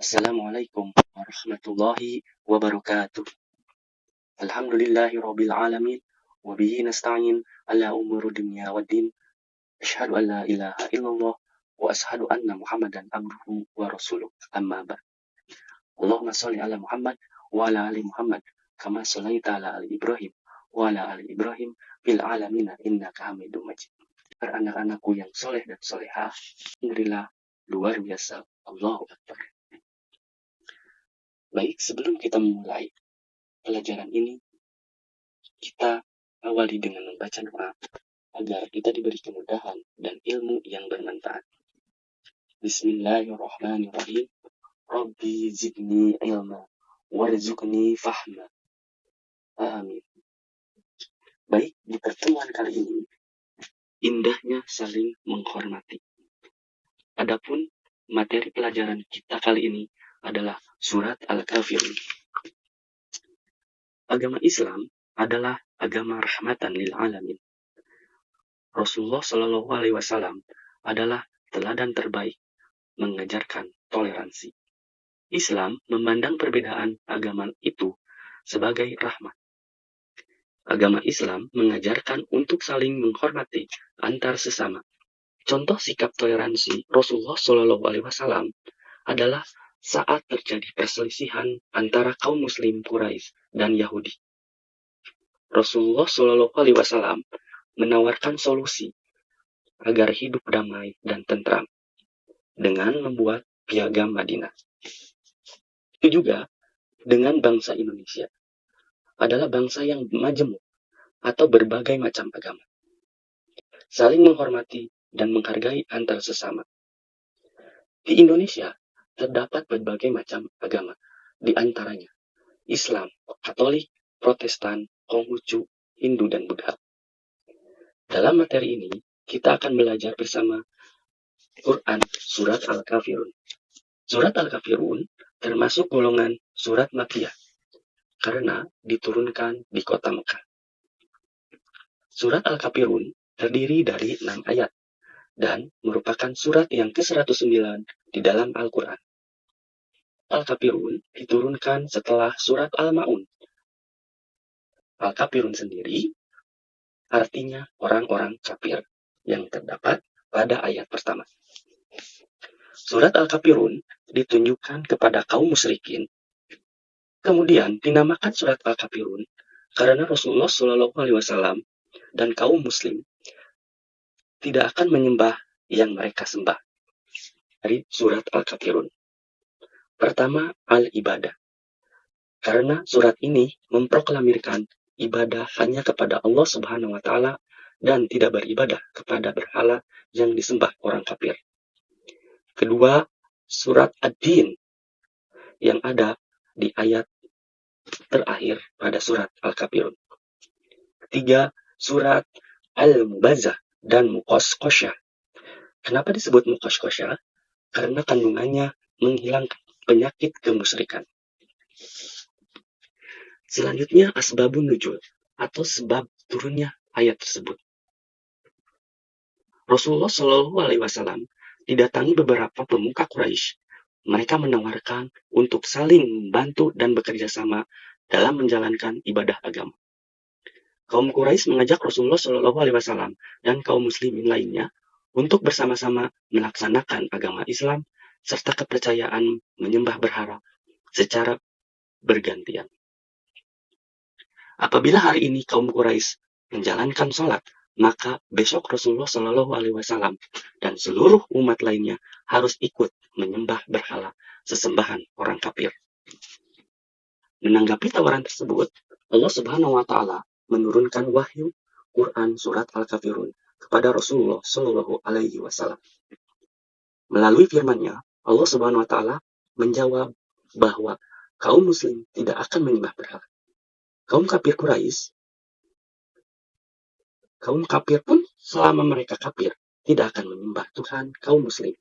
Assalamualaikum warahmatullahi wabarakatuh. Alhamdulillahi rabbil alamin. Wa bihi nasta'in ala umuri dunya waddin. Asyhadu an la ilaha illallah wa asyhadu anna Muhammadan abduhu wa rasuluh. Amma ba'd. Allahumma shalli ala Muhammad wa ala ali Muhammad kama shallaita ala ali Ibrahim wa ala ali Ibrahim fil alamin innaka Hamidum Majid. Anak-anakku yang soleh dan solehah, alhamdulillah luar biasa. Allahu Akbar. Baik, sebelum kita memulai pelajaran ini, kita awali dengan membaca doa agar kita diberi kemudahan dan ilmu yang bermanfaat. Bismillahirrahmanirrahim. Rabbi zidni ilma warzuqni fahma. Amin. Baik, di pertemuan kali ini, indahnya saling menghormati. Adapun materi pelajaran kita kali ini adalah surat Al-Kafirun. Agama Islam adalah agama rahmatan lil alamin. Rasulullah Shallallahu Alaihi Wasallam adalah teladan terbaik mengajarkan toleransi. Islam memandang perbedaan agama itu sebagai rahmat. Agama Islam mengajarkan untuk saling menghormati antar sesama. Contoh sikap toleransi Rasulullah Shallallahu Alaihi Wasallam adalah saat terjadi perselisihan antara kaum Muslim Quraisy dan Yahudi. Rasulullah Shallallahu Alaihi Wasallam menawarkan solusi agar hidup damai dan tentram dengan membuat piagam Madinah. Itu juga dengan bangsa Indonesia adalah bangsa yang majemuk atau berbagai macam agama. Saling menghormati dan menghargai antar sesama. Di Indonesia terdapat berbagai macam agama, di antaranya Islam, Katolik, Protestan, Konghucu, Hindu, dan Buddha. Dalam materi ini, kita akan belajar bersama Quran Surat Al-Kafirun. Surat Al-Kafirun termasuk golongan surat Makkiyah karena diturunkan di kota Mekah. Surat Al-Kafirun terdiri dari 6 ayat dan merupakan surat yang ke-109 di dalam Al-Quran. Al-Kafirun diturunkan setelah surat Al-Ma'un. Al-Kafirun sendiri artinya orang-orang kafir yang terdapat pada ayat pertama. Surat Al-Kafirun ditunjukkan kepada kaum musyrikin. Kemudian dinamakan surat Al-Kafirun karena Rasulullah Shallallahu Alaihi Wasallam dan kaum muslim tidak akan menyembah yang mereka sembah. Dari surat Al-Kafirun. Pertama, al-ibadah. Karena surat ini memproklamirkan ibadah hanya kepada Allah Subhanahu wa Ta'ala dan tidak beribadah kepada berhala yang disembah orang kafir. Kedua, surat Ad-Din yang ada di ayat terakhir pada surat Al-Kafirun. Ketiga, surat Al-Mubazah dan Muqashqashah. Kenapa disebut Muqashqashah? Karena kandungannya menghilangkan penyakit kemusyrikan. Selanjutnya asbabun nuzul atau sebab turunnya ayat tersebut. Rasulullah Shallallahu Alaihi Wasallam didatangi beberapa pemuka Quraisy. Mereka menawarkan untuk saling membantu dan bekerja sama dalam menjalankan ibadah agama. Kaum Quraisy mengajak Rasulullah Shallallahu Alaihi Wasallam dan kaum muslimin lainnya untuk bersama-sama melaksanakan agama Islam serta kepercayaan menyembah berhala secara bergantian. Apabila hari ini kaum Quraisy menjalankan sholat, maka besok Rasulullah Shallallahu Alaihi Wasallam dan seluruh umat lainnya harus ikut menyembah berhala sesembahan orang kafir. Menanggapi tawaran tersebut, Allah Subhanahu Wa Taala menurunkan wahyu Quran surat Al-Kafirun kepada Rasulullah Shallallahu Alaihi Wasallam. Melalui firman-Nya, Allah Subhanahu Wa Taala menjawab bahwa kaum muslim tidak akan menyembah berhala. Kaum kafir Quraisy, kaum kafir pun selama mereka kafir tidak akan menyembah Tuhan kaum muslim.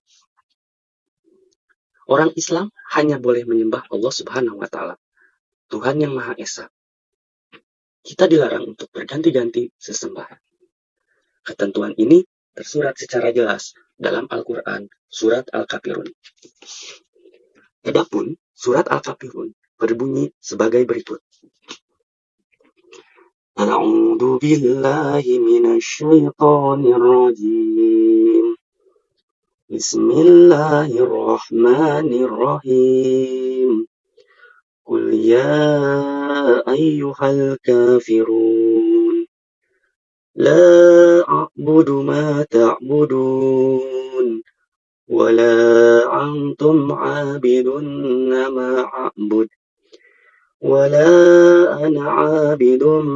Orang Islam hanya boleh menyembah Allah Subhanahu Wa Taala, Tuhan yang Maha Esa. Kita dilarang untuk berganti-ganti sesembahan. Ketentuan ini tersurat secara jelas dalam Al-Quran surat Al-Kafirun. Adapun surat Al-Kafirun berbunyi sebagai berikut. A'udzu billahi minasy syaithanir rajim. Bismillahirrahmanirrahim. Qul ya ayyuhal kafirun. La a'budu ma ta'budun. Wala antum 'abidun ma a'bud. Wala ana 'abidun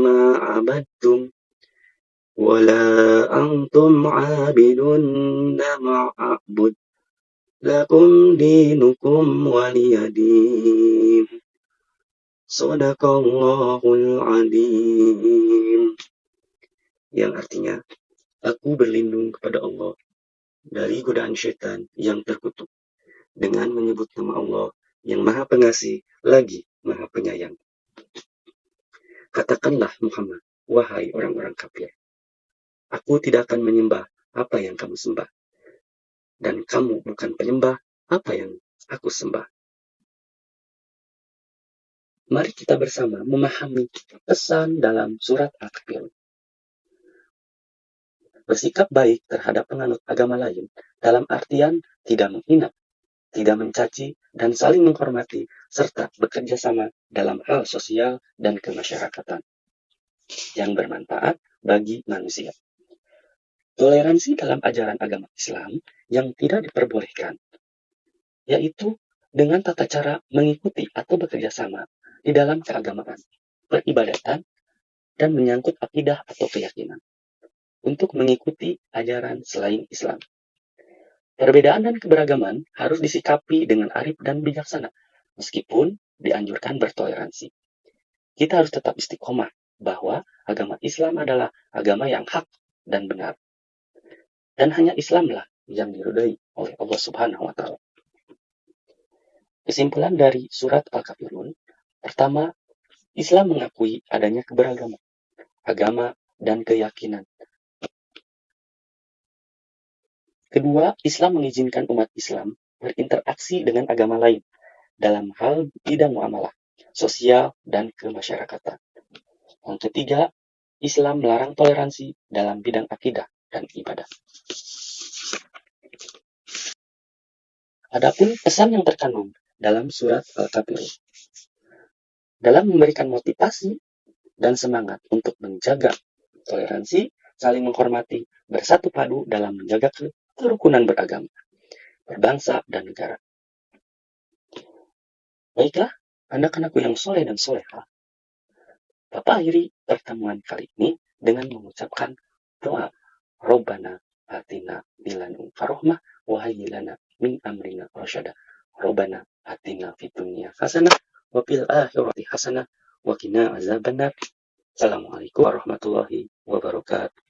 ma 'abadtum. Wala antum 'abidun ma a'bud. Lakum dinukum waliyadin. Shadaqallahul adzim. Yang artinya, aku berlindung kepada Allah dari godaan syaitan yang terkutuk dengan menyebut nama Allah yang Maha Pengasih lagi Maha Penyayang. Katakanlah Muhammad, wahai orang-orang kafir, aku tidak akan menyembah apa yang kamu sembah, dan kamu bukan penyembah apa yang aku sembah. Mari kita bersama memahami pesan dalam surat Al-Kafirun. Bersikap baik terhadap penganut agama lain dalam artian tidak menghina, tidak mencaci, dan saling menghormati, serta bekerja sama dalam hal sosial dan kemasyarakatan yang bermanfaat bagi manusia. Toleransi dalam ajaran agama Islam yang tidak diperbolehkan, yaitu dengan tata cara mengikuti atau bekerja sama di dalam keagamaan, peribadatan, dan menyangkut akidah atau keyakinan untuk mengikuti ajaran selain Islam. Perbedaan dan keberagaman harus disikapi dengan arif dan bijaksana, meskipun dianjurkan bertoleransi. Kita harus tetap istiqomah bahwa agama Islam adalah agama yang hak dan benar. Dan hanya Islamlah yang diridhai oleh Allah Subhanahu wa Ta'ala. Kesimpulan dari surat Al-Kafirun, pertama, Islam mengakui adanya keberagaman, agama, dan keyakinan. Kedua, Islam mengizinkan umat Islam berinteraksi dengan agama lain dalam hal bidang muamalah, sosial, dan kemasyarakatan. Yang ketiga, Islam melarang toleransi dalam bidang akidah dan ibadah. Adapun pesan yang terkandung dalam surat Al-Kafirun dalam memberikan motivasi dan semangat untuk menjaga toleransi, saling menghormati, bersatu padu dalam menjaga kerukunan beragama, berbangsa, dan negara. Baiklah, anak-anakku yang soleh dan soleha, Bapak akhiri pertemuan kali ini dengan mengucapkan doa Robbana atina bilanum farohmah wahai lana min amrina rasyada. Robbana atina fid dunya hasanah wa fil akhirati hasanah wa qina azabannar. Assalamualaikum warahmatullahi wabarakatuh.